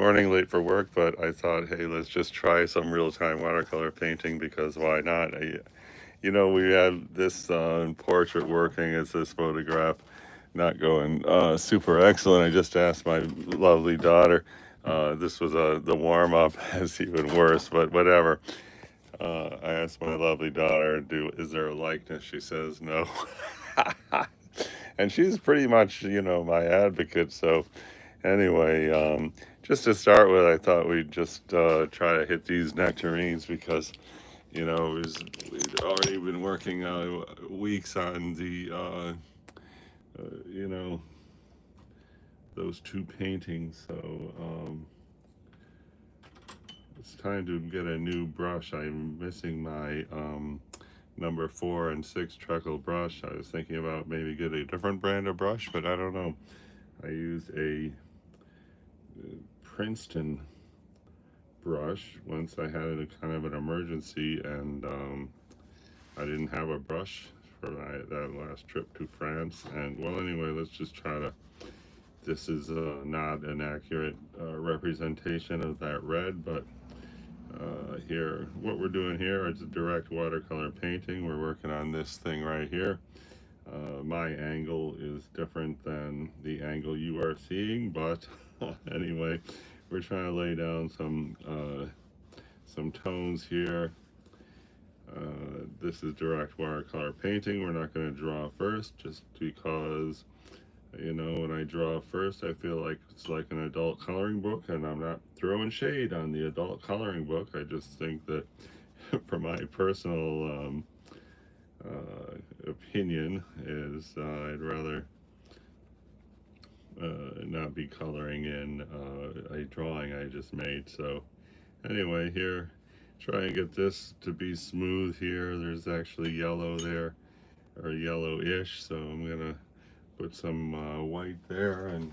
Morning, late for work, but I thought, hey, let's just try some real-time watercolor painting because why not? We have this portrait working as this photograph not going super excellent. I just asked my lovely daughter. This was the warm-up. It's even worse, but whatever. I asked my lovely daughter, is there a likeness? She says no. And she's pretty much, my advocate. So anyway, just to start with, I thought we'd just try to hit these nectarines because, we'd already been working weeks on the, you know, those two paintings. So it's time to get a new brush. I'm missing my number 4 and 6 treacle brush. I was thinking about maybe get a different brand of brush, but I don't know. I used a Princeton brush once I had a kind of an emergency, and I didn't have a brush for that last trip to France. And well, anyway, let's just try to. This is not an accurate representation of that red, but here, what we're doing here is a direct watercolor painting. We're working on this thing right here. My angle is different than the angle you are seeing, but anyway, we're trying to lay down some tones here. This is direct watercolor painting. We're not going to draw first just because, when I draw first, I feel like it's like an adult coloring book, and I'm not throwing shade on the adult coloring book. I just think that for my personal opinion is I'd rather not be coloring in a drawing I just made. So anyway, here, try and get this to be smooth here. There's actually yellow there, or yellowish, so I'm gonna put some white there, and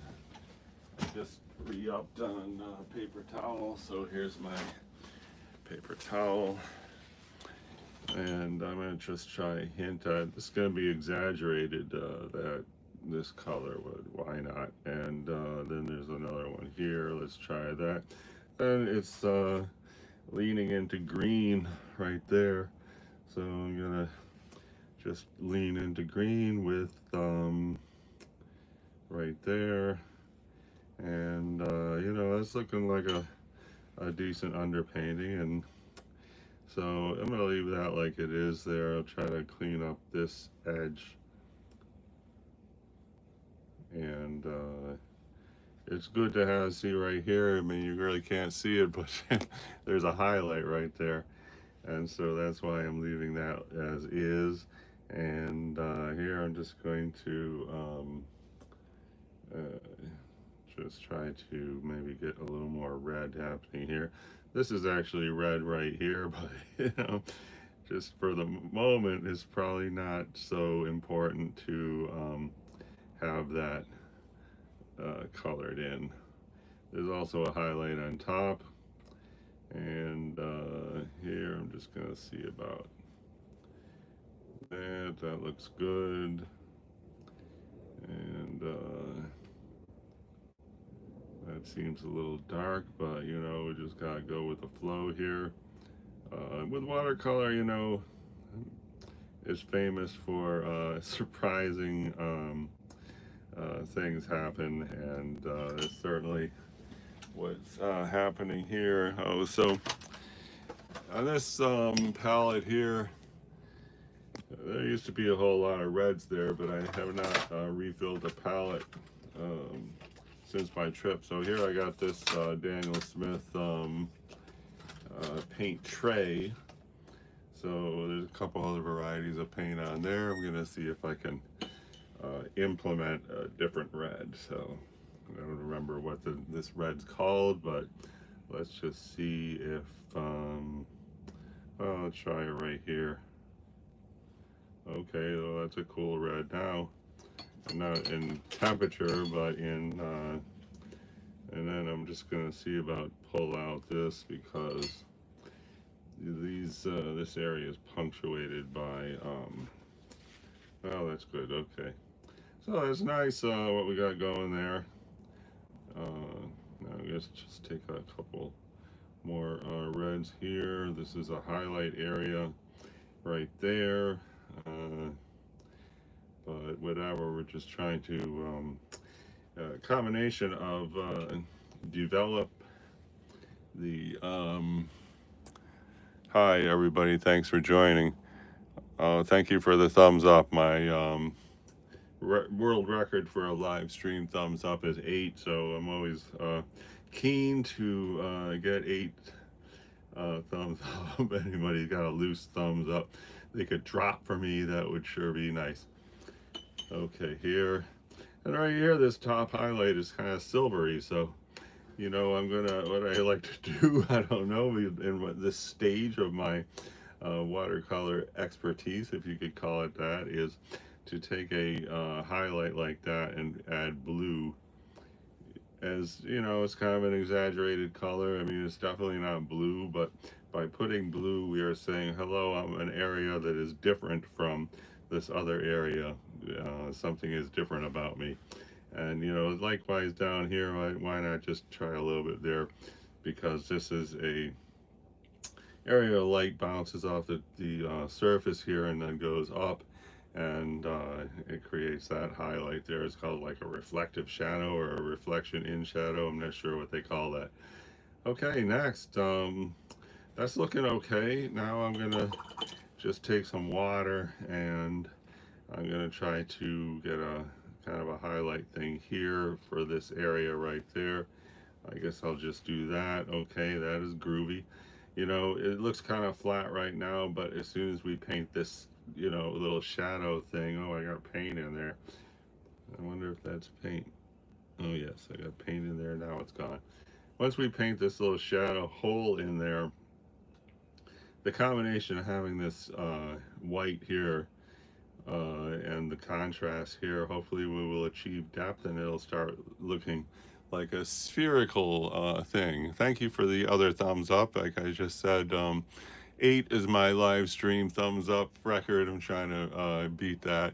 I just re-upped on paper towel. So here's my paper towel, and I'm gonna just try a hint at, it's gonna be exaggerated that this color would, why not? And then there's another one here, let's try that. And it's leaning into green right there, so I'm gonna just lean into green with right there, and it's looking like a decent underpainting. And so I'm gonna leave that like it is there. I'll try to clean up this edge, and it's good to have, see right here, I mean, you really can't see it, but there's a highlight right there, and so that's why I'm leaving that as is. And here I'm just going to just try to maybe get a little more red happening here. This is actually red right here, but just for the moment, it's probably not so important to have that colored in. There's also a highlight on top, and here I'm just gonna see about that. That looks good, and that seems a little dark, but we just gotta go with the flow here. With watercolor, is famous for surprising things happen, and it's certainly what's happening here. Oh, so on this palette here, there used to be a whole lot of reds there, but I have not refilled the palette since my trip. So here I got this Daniel Smith paint tray. So there's a couple other varieties of paint on there. I'm gonna see if I can implement a different red. So I don't remember what this red's called, but let's just see if well, let's try it right here. Okay, well, that's a cool red now. Not in temperature, but in and then I'm just gonna see about pull out this, because this area is punctuated by oh, that's good. Okay, so it's nice what we got going there. Now I guess just take a couple more reds here. This is a highlight area right there. Uh, but whatever, we're just trying to combination of develop the hi everybody, thanks for joining. Thank you for the thumbs up. My world record for a live stream thumbs up is 8, so I'm always keen to get 8 thumbs up. Anybody's got a loose thumbs up they could drop for me, that would sure be nice. Okay, here and right here, this top highlight is kind of silvery, so you know, what I like to do, I don't know, in this stage of my watercolor expertise, if you could call it that, is to take a highlight like that and add blue. As you know, it's kind of an exaggerated color. I mean, it's definitely not blue, but by putting blue, we are saying, hello, I'm an area that is different from this other area. Something is different about me. And you know, likewise down here, why not just try a little bit there, because this is a area of light bounces off the surface here and then goes up, and it creates that highlight there. It's called like a reflective shadow or a reflection in shadow. I'm not sure what they call that. Okay, next, that's looking okay. Now I'm gonna just take some water and I'm gonna try to get a kind of a highlight thing here for this area right there. I guess I'll just do that. Okay, that is groovy. You know, it looks kind of flat right now, but as soon as we paint this, you know, little shadow thing, oh, I got paint in there. I wonder if that's paint. Oh yes, I got paint in there, now it's gone. Once we paint this little shadow hole in there, the combination of having this white here and the contrast here, hopefully we will achieve depth and it'll start looking like a spherical thing. Thank you for the other thumbs up. Like I just said, 8 is my live stream thumbs up record. I'm trying to beat that.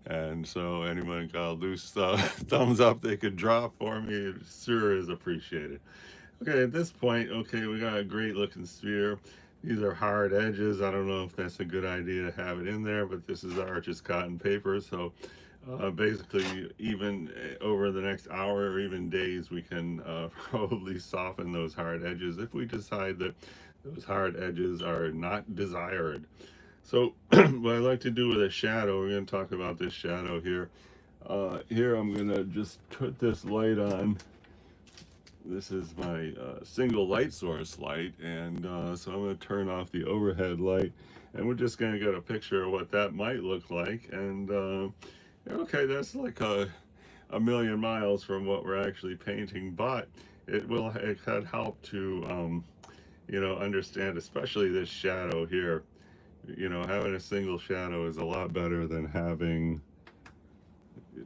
And so anyone got a loose thumbs up they could drop for me, it sure is appreciated. Okay, at this point, okay, we got a great looking sphere. These are hard edges. I don't know if that's a good idea to have it in there, but this is Arches cotton paper, so basically even over the next hour or even days we can probably soften those hard edges if we decide that those hard edges are not desired. So what I like to do with a shadow, we're going to talk about this shadow here. Here I'm going to just put this light on. This is my single light source light, and so I'm going to turn off the overhead light, and we're just going to get a picture of what that might look like. And okay, that's like a million miles from what we're actually painting, but it could help to you know, understand, especially this shadow here. You know, having a single shadow is a lot better than having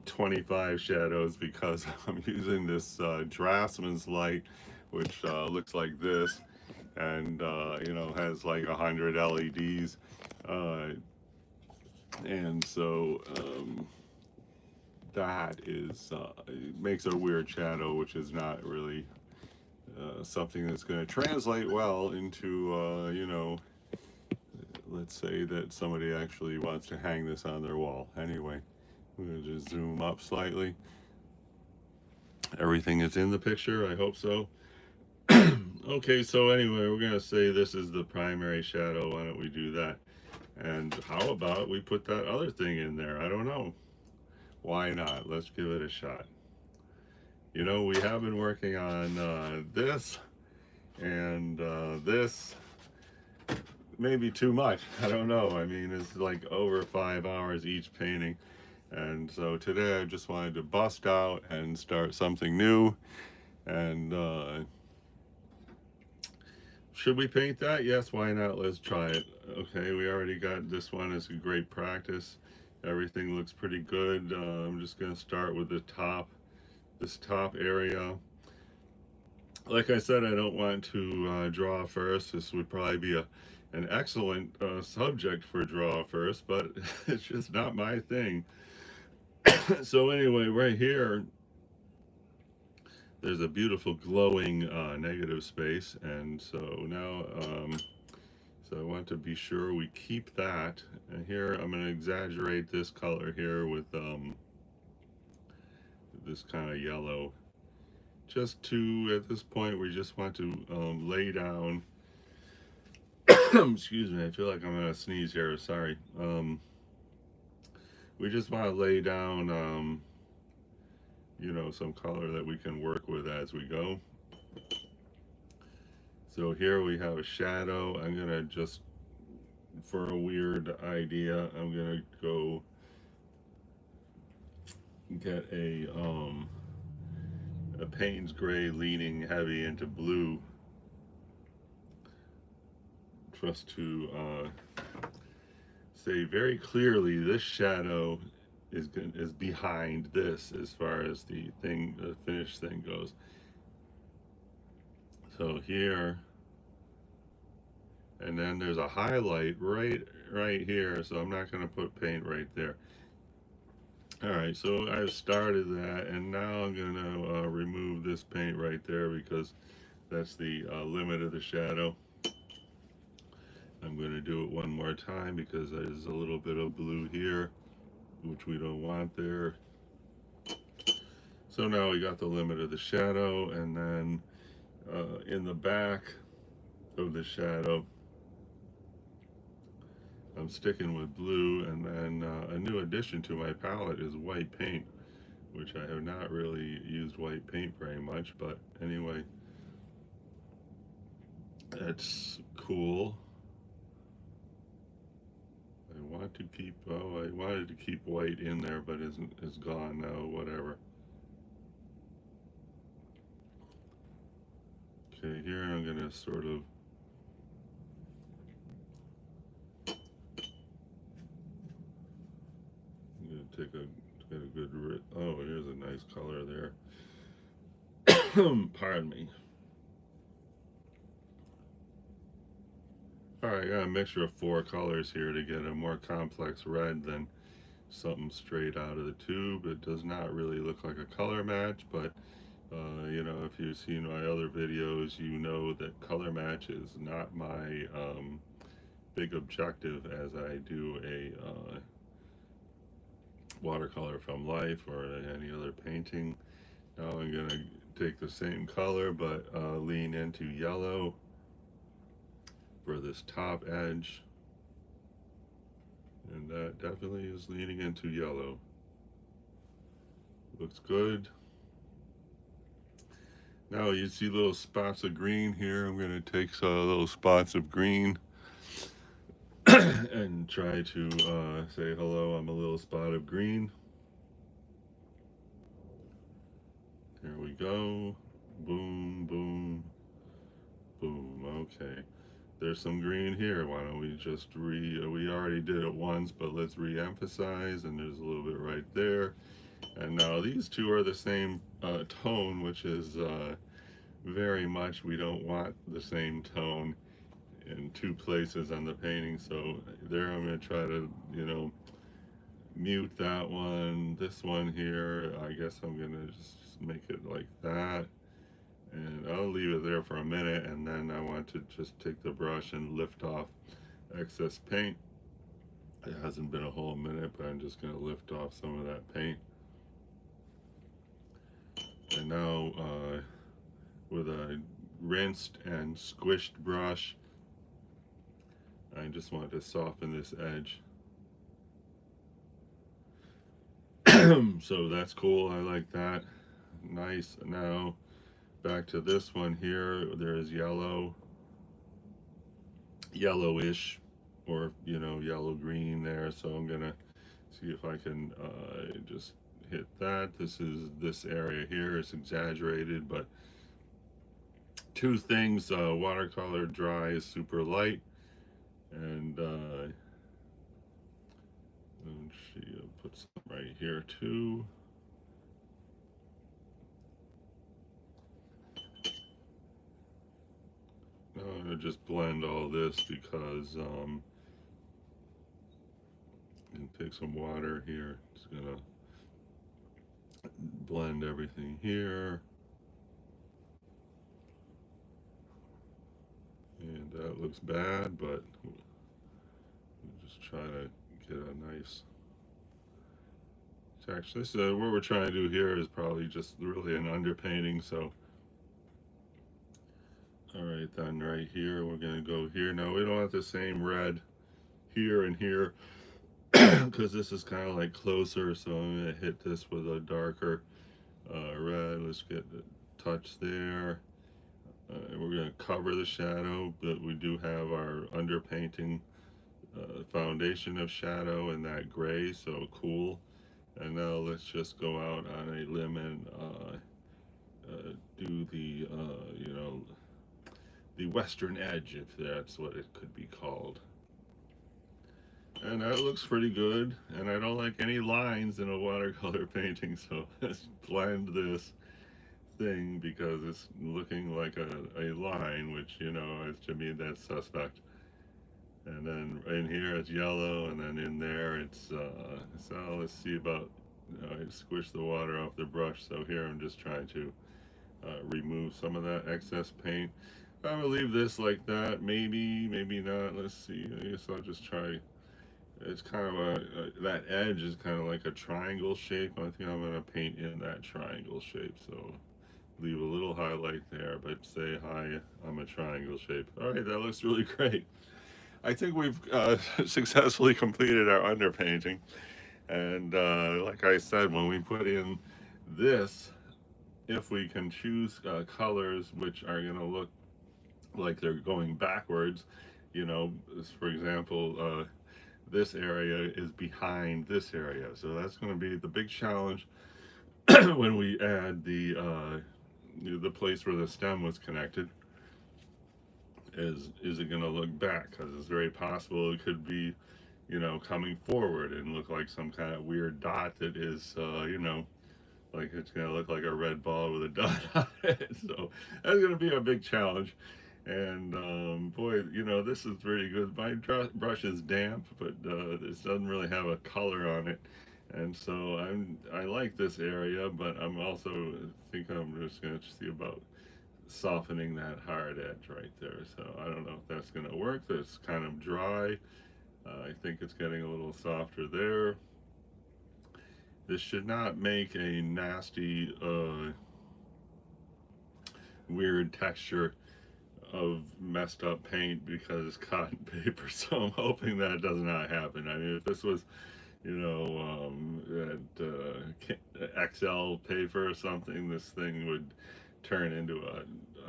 25 shadows, because I'm using this draftsman's light, which looks like this, and you know, has like 100 LEDs, and so that is it makes a weird shadow, which is not really something that's going to translate well into you know, let's say that somebody actually wants to hang this on their wall. Anyway, I'm going to just zoom up slightly. Everything is in the picture, I hope so. Okay, so anyway, we're going to say this is the primary shadow. Why don't we do that? And how about we put that other thing in there? I don't know. Why not? Let's give it a shot. You know, we have been working on this and this. Maybe too much. I don't know. I mean, it's like over 5 hours each painting. And so today I just wanted to bust out and start something new. And should we paint that? Yes, why not? Let's try it. Okay, we already got this one. It's a great practice. Everything looks pretty good. I'm just going to start with the top, this top area. Like I said, I don't want to draw first. This would probably be an excellent subject for draw first, but it's just not my thing. So anyway, right here, there's a beautiful glowing negative space, and so now so I want to be sure we keep that. And here I'm going to exaggerate this color here with this kind of yellow. Just to, at this point, we just want to lay down. Excuse me, I feel like I'm going to sneeze here. Sorry. We just want to lay down, some color that we can work with as we go. So here we have a shadow. I'm going to just, for a weird idea, I'm going to go get a Payne's gray leaning heavy into blue, just to say very clearly this shadow is behind this as far as the finished thing goes. So here, and then there's a highlight right here, so I'm not going to put paint right there. Alright, so I've started that, and now I'm going to remove this paint right there because that's the limit of the shadow. I'm going to do it one more time because there's a little bit of blue here, which we don't want there. So now we got the limit of the shadow, and then in the back of the shadow, I'm sticking with blue, and then a new addition to my palette is white paint, which I have not really used white paint very much, but anyway, that's cool. I wanted to keep white in there, but it's gone now, whatever. Okay, here I'm going to sort of get a good oh, here's a nice color there. Pardon me. Alright, I got a mixture of 4 colors here to get a more complex red than something straight out of the tube. It does not really look like a color match, but if you've seen my other videos, you know that color match is not my big objective as I do a watercolor from life or any other painting. Now I'm going to take the same color but lean into yellow for this top edge, and that definitely is leaning into yellow. Looks good. Now you see little spots of green here. I'm going to take some little spots of green and try to say hello, I'm a little spot of green. There we go. Boom, boom, boom. Okay. There's some green here. Why don't we just we already did it once, but let's re-emphasize, and there's a little bit right there. And now these two are the same tone, which is very much, we don't want the same tone in 2 places on the painting. So there I'm going to try to, mute that one. This one here, I guess I'm going to just make it like that. And I'll leave it there for a minute, and then I want to just take the brush and lift off excess paint. It hasn't been a whole minute, but I'm just going to lift off some of that paint. And now with a rinsed and squished brush, I just want to soften this edge. So that's cool, I like that. Nice. Now back to this one here. There is yellowish, or yellow green there. So I'm gonna see if I can just hit that. This area here is exaggerated, but 2 things: watercolor dry is super light, and I'll put some right here too. Now I'm going to just blend all this because I'm going to take some water here. Just going to blend everything here. that looks bad, but we'll just try to get a nice texture. This is what we're trying to do here is probably just really an underpainting. So, all right, then right here, we're gonna go here. Now we don't want the same red here and here because this is kind of like closer. So I'm gonna hit this with a darker red. Let's get the touch there. We're going to cover the shadow, but we do have our underpainting foundation of shadow in that gray, so cool. And now let's just go out on a limb and do the, the western edge, if that's what it could be called. And that looks pretty good, and I don't like any lines in a watercolor painting, so let's blend this thing because it's looking like a line, which, is, to me, that's suspect. And then in here it's yellow, and then in there it's, so let's see about, I squish the water off the brush, so here I'm just trying to remove some of that excess paint. I'm gonna leave this like that, maybe not, let's see, I guess I'll just try. It's kind of that edge is kind of like a triangle shape. I think I'm gonna paint in that triangle shape, so leave a little highlight there, but say hi, I'm a triangle shape. All right, that looks really great. I think we've successfully completed our underpainting, and like I said, when we put in this, if we can choose colors which are going to look like they're going backwards, for example, this area is behind this area, so that's going to be the big challenge when we add the place where the stem was connected. Is it going to look back? Because it's very possible it could be, coming forward and look like some kind of weird dot that is, like it's going to look like a red ball with a dot on it. So that's going to be a big challenge. And boy, this is pretty good. My brush is damp, but this doesn't really have a color on it. And so I like this area, but I'm also think I'm just going to see about softening that hard edge right there. So I don't know if that's going to work. It's kind of dry. I think it's getting a little softer there. This should not make a nasty, weird texture of messed up paint because it's cotton paper. So I'm hoping that does not happen. I mean, if this was, XL paper or something, this thing would turn into a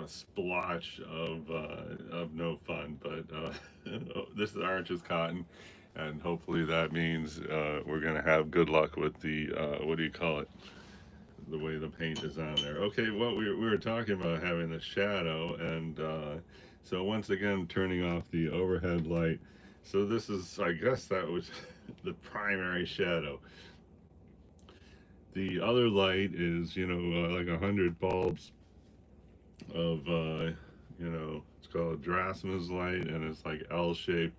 splotch of no fun. But this is orange is cotton, and hopefully that means we're gonna have good luck with the what do you call it? The way the paint is on there. Okay, well we were talking about having the shadow, and so once again turning off the overhead light. So this is, I guess that was the primary shadow. The other light is, like 100 bulbs of, it's called Drachma's light, and it's like L-shaped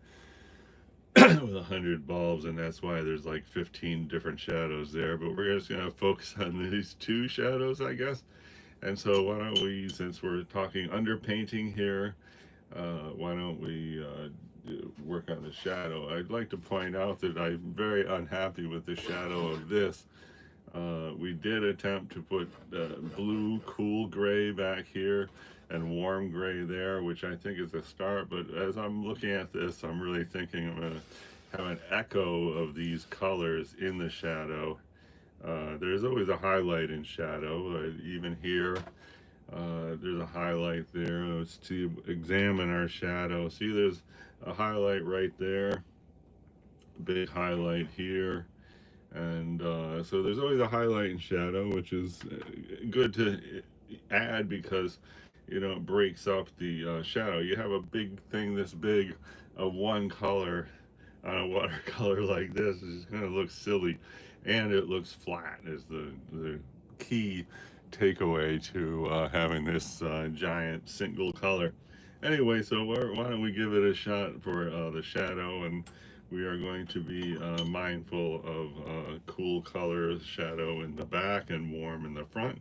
with 100 bulbs, and that's why there's like 15 different shadows there. But we're just gonna focus on these two shadows, I guess. And so why don't we, since we're talking underpainting here, why don't we work on the shadow? I'd like to point out that I'm very unhappy with the shadow of this. We did attempt to put blue cool gray back here and warm gray there, which I think is a start, but as I'm looking at this, I'm really thinking I'm going to have an echo of these colors in the shadow. There's always a highlight in shadow, even here. There's a highlight there. Let's to examine our shadow. See, there's a highlight right there, big highlight here. And so there's always a highlight in shadow, which is good to add because, it breaks up the shadow. You have a big thing this big of one color on a watercolor like this, it just kind of looks silly. And it looks flat is the key takeaway to having this giant single color. Anyway, so why don't we give it a shot for the shadow, and we are going to be mindful of cool color shadow in the back and warm in the front.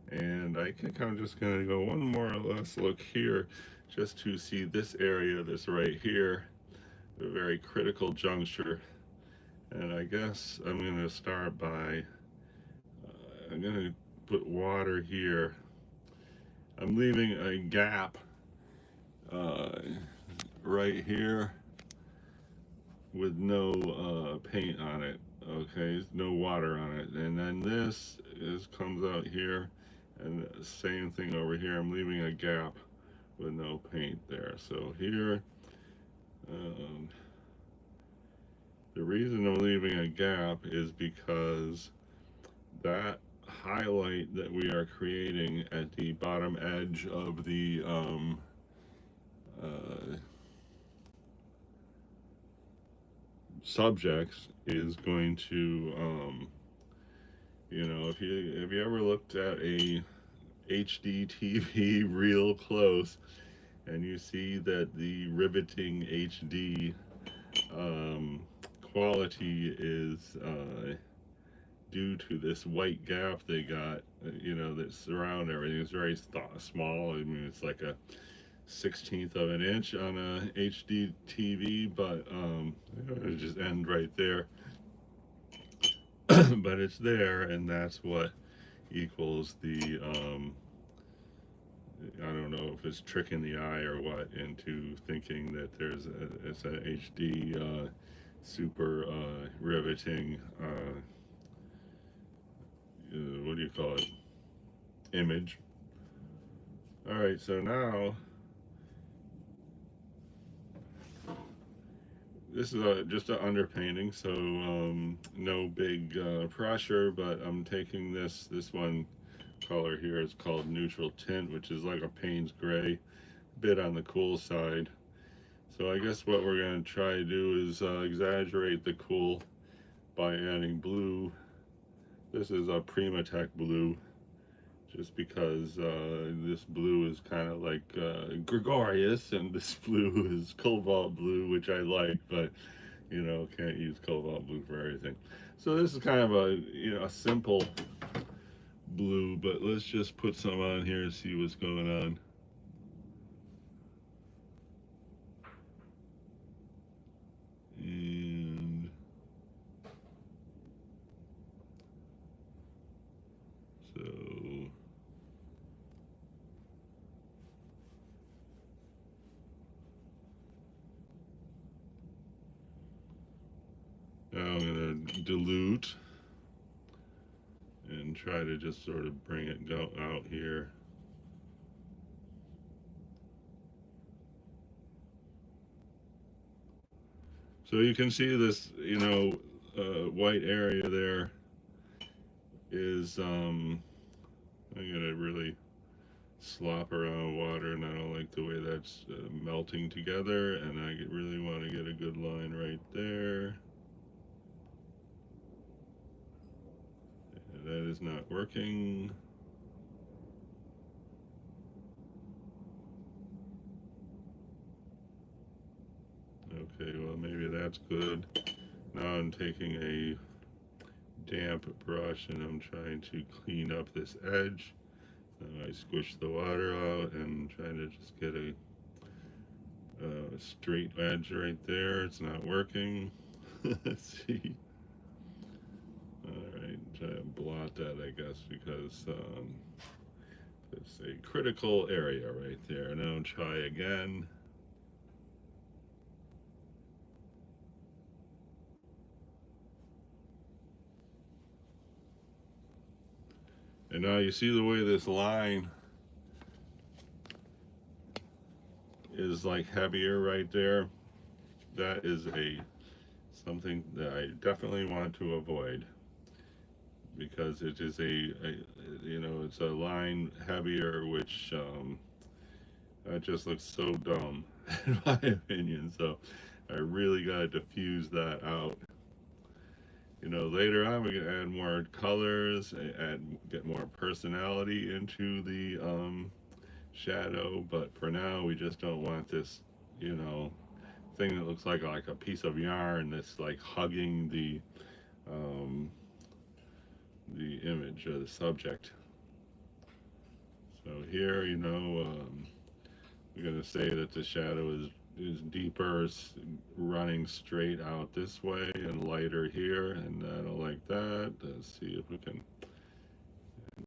And I think I'm just going to go one more or less look here. just to see this area that's right here, a very critical juncture. And I guess I'm going to start by, I'm going to put water here. I'm leaving a gap uh, right here with no paint on it. Okay, no water on it. And then this comes out here, and same thing over here. I'm leaving a gap with no paint there. So here, um, the reason I'm leaving a gap is because that highlight that we are creating at the bottom edge of the uh, subjects is going to, if you ever looked at a HD TV real close, and you see that the riveting HD quality is due to this white gap they got, that surround everything. It's very small. I mean, it's like a 16th of an inch on a HD TV, but it just end right there. But it's there, and that's what equals the I don't know if it's tricking the eye or what into thinking that it's an HD super riveting what do you call it, image. All right, so now this is just an underpainting, so no big pressure, but I'm taking this one color here. It's called neutral tint, which is like a Payne's gray, a bit on the cool side. So I guess what we're going to try to do is exaggerate the cool by adding blue. This is a Primatech blue, just because this blue is kind of like gregarious, and this blue is cobalt blue, which I like, but can't use cobalt blue for everything. So this is kind of a simple blue, but let's just put some on here and see what's going on. And so now I'm going to dilute and try to just sort of bring it out here. So you can see this, white area there is, I'm gonna really slop around water, and I don't like the way that's melting together, and I really want to get a good line right there. And that is not working. Okay, well maybe that's good. Now I'm taking a damp brush and I'm trying to clean up this edge. I squish the water out and trying to just get a straight edge right there. It's not working. Let's see. Alright, try to blot that, I guess, because it's a critical area right there. Now try again. And now you see the way this line is like heavier right there. That is something that I definitely want to avoid, because it is it's a line heavier, which that just looks so dumb in my opinion. So I really got to diffuse that out. Later on we can add more colors, get more personality into the shadow, but for now we just don't want this, thing that looks like a piece of yarn that's like hugging the image or the subject. So here, I'm gonna say that the shadow is deeper, running straight out this way, and lighter here, and I don't like that. Let's see if we can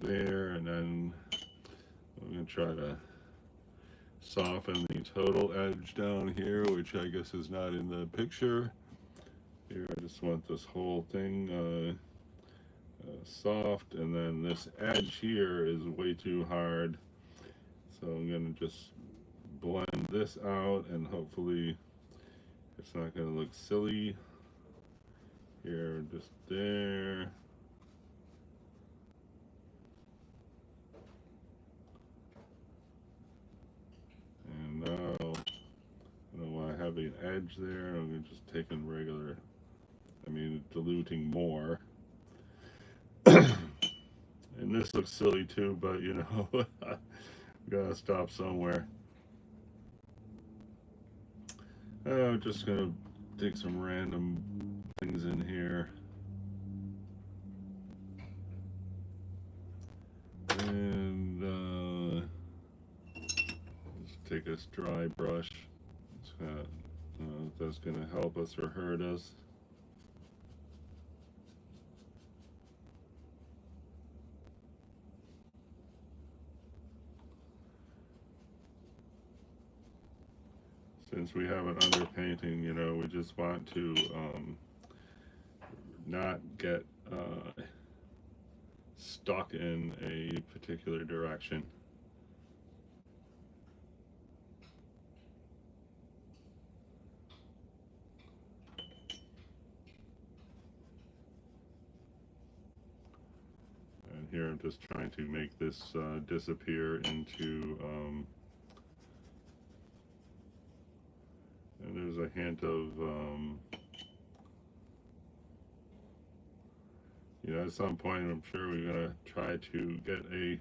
there, and then I'm gonna try to soften the total edge down here, which I guess is not in the picture. Here, I just want this whole thing soft, and then this edge here is way too hard. So I'm gonna just blend this out, and hopefully it's not gonna look silly. Here, just there. And now, while I have an edge there, I'm just taking regular, diluting more. And this looks silly too, but gotta stop somewhere. I'm just gonna take some random things in here. And just take this dry brush. If that's gonna help us or hurt us. Since we have an underpainting, we just want to not get stuck in a particular direction. And here I'm just trying to make this disappear into and there's a hint of, at some point I'm sure we're going to try to get a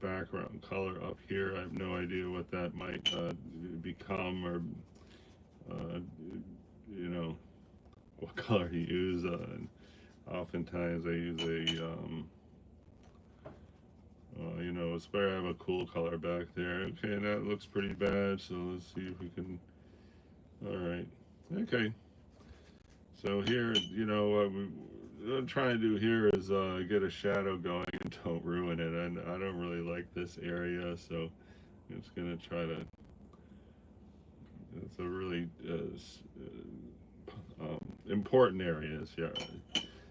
background color up here. I have no idea what that might become, or, what color to use. Oftentimes I use a, it's better to have a cool color back there. Okay, that looks pretty bad, so let's see if we can. Alright, okay. So here, what I'm trying to do here is get a shadow going and don't ruin it. And I don't really like this area, so I'm just going to try to. It's a really important area. Yeah.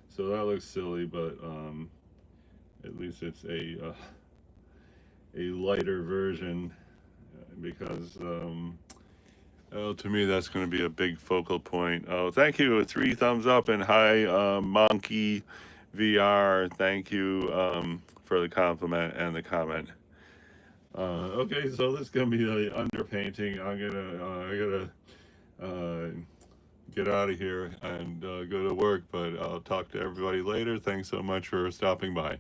So that looks silly, but at least it's a lighter version, because to me that's going to be a big focal point. Oh, thank you, 3 thumbs up, and hi, Monkey VR. Thank you for the compliment and the comment. Okay, so this is gonna be the underpainting. I gotta get out of here and go to work, but I'll talk to everybody later. Thanks so much for stopping by.